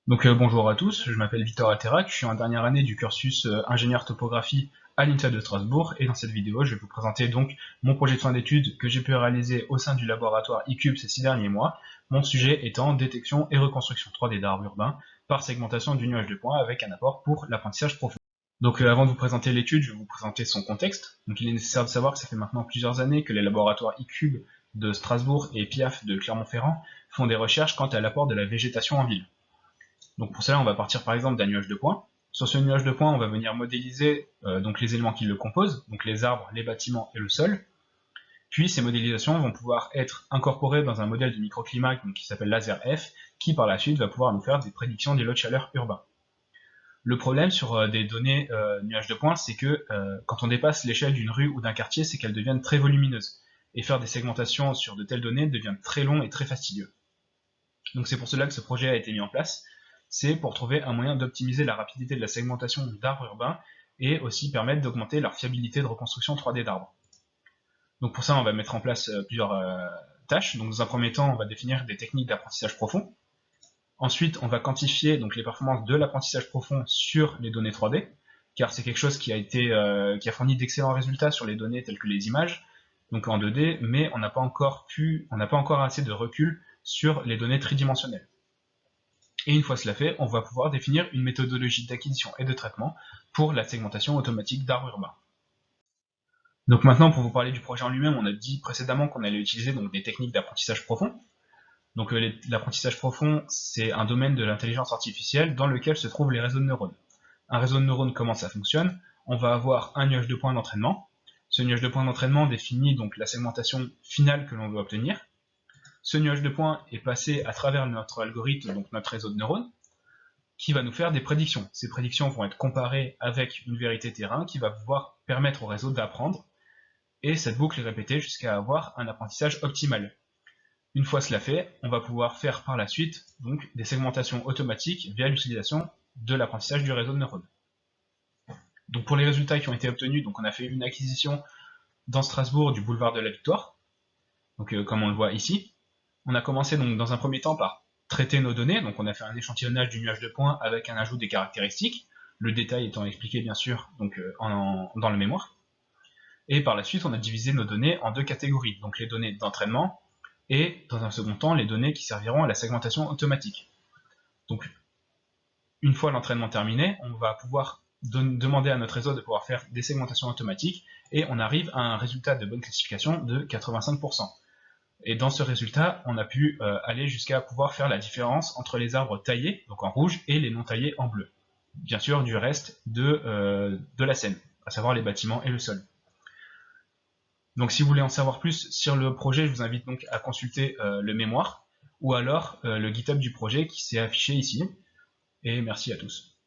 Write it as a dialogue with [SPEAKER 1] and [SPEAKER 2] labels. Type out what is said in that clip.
[SPEAKER 1] Bonjour à tous, je m'appelle Victor Alterac, je suis en dernière année du cursus ingénieur topographie à l'INSA de Strasbourg et dans cette vidéo je vais vous présenter donc mon projet de fin d'études que j'ai pu réaliser au sein du laboratoire eCube ces 6 derniers mois, mon sujet étant détection et reconstruction 3D d'arbres urbains par segmentation du nuage de points avec un apport pour l'apprentissage profond. Avant de vous présenter l'étude, je vais vous présenter son contexte. Donc il est nécessaire de savoir que ça fait maintenant plusieurs années que les laboratoires eCube de Strasbourg et PIAF de Clermont-Ferrand font des recherches quant à l'apport de la végétation en ville. Donc pour cela, on va partir par exemple d'un nuage de points. Sur ce nuage de points, on va venir modéliser donc les éléments qui le composent, donc les arbres, les bâtiments et le sol. Puis ces modélisations vont pouvoir être incorporées dans un modèle de microclimat qui s'appelle LaserF, qui par la suite va pouvoir nous faire des prédictions des lots de chaleur urbains. Le problème sur des données nuages de points, c'est que quand on dépasse l'échelle d'une rue ou d'un quartier, c'est qu'elles deviennent très volumineuses. Et faire des segmentations sur de telles données devient très long et très fastidieux. Donc c'est pour cela que ce projet a été mis en place. C'est pour trouver un moyen d'optimiser la rapidité de la segmentation d'arbres urbains et aussi permettre d'augmenter leur fiabilité de reconstruction 3D d'arbres. Donc pour ça, on va mettre en place plusieurs tâches. Donc dans un premier temps, on va définir des techniques d'apprentissage profond. Ensuite, on va quantifier donc les performances de l'apprentissage profond sur les données 3D, car c'est quelque chose qui a fourni d'excellents résultats sur les données telles que les images, donc en 2D, mais on n'a pas encore assez de recul sur les données tridimensionnelles. Et une fois cela fait, on va pouvoir définir une méthodologie d'acquisition et de traitement pour la segmentation automatique d'arbres urbains. Donc maintenant, pour vous parler du projet en lui-même, on a dit précédemment qu'on allait utiliser donc des techniques d'apprentissage profond. Donc l'apprentissage profond, c'est un domaine de l'intelligence artificielle dans lequel se trouvent les réseaux de neurones. Un réseau de neurones, comment ça fonctionne? On va avoir un nuage de points d'entraînement. Ce nuage de points d'entraînement définit donc la segmentation finale que l'on veut obtenir. Ce nuage de points est passé à travers notre algorithme, donc notre réseau de neurones, qui va nous faire des prédictions. Ces prédictions vont être comparées avec une vérité terrain qui va pouvoir permettre au réseau d'apprendre, et cette boucle est répétée jusqu'à avoir un apprentissage optimal. Une fois cela fait, on va pouvoir faire par la suite donc des segmentations automatiques via l'utilisation de l'apprentissage du réseau de neurones. Donc pour les résultats qui ont été obtenus, donc on a fait une acquisition dans Strasbourg du boulevard de la Victoire, donc comme on le voit ici. On a commencé donc dans un premier temps par traiter nos données, donc on a fait un échantillonnage du nuage de points avec un ajout des caractéristiques, le détail étant expliqué bien sûr donc, dans le mémoire. Et par la suite, on a divisé nos données en deux catégories, donc les données d'entraînement et dans un second temps les données qui serviront à la segmentation automatique. Donc une fois l'entraînement terminé, on va pouvoir demander à notre réseau de pouvoir faire des segmentations automatiques et on arrive à un résultat de bonne classification de 85%. Et dans ce résultat, on a pu aller jusqu'à pouvoir faire la différence entre les arbres taillés, donc en rouge, et les non taillés en bleu. Bien sûr, du reste de la scène, à savoir les bâtiments et le sol. Donc si vous voulez en savoir plus sur le projet, je vous invite donc à consulter le mémoire, ou alors le GitHub du projet qui s'est affiché ici. Et merci à tous.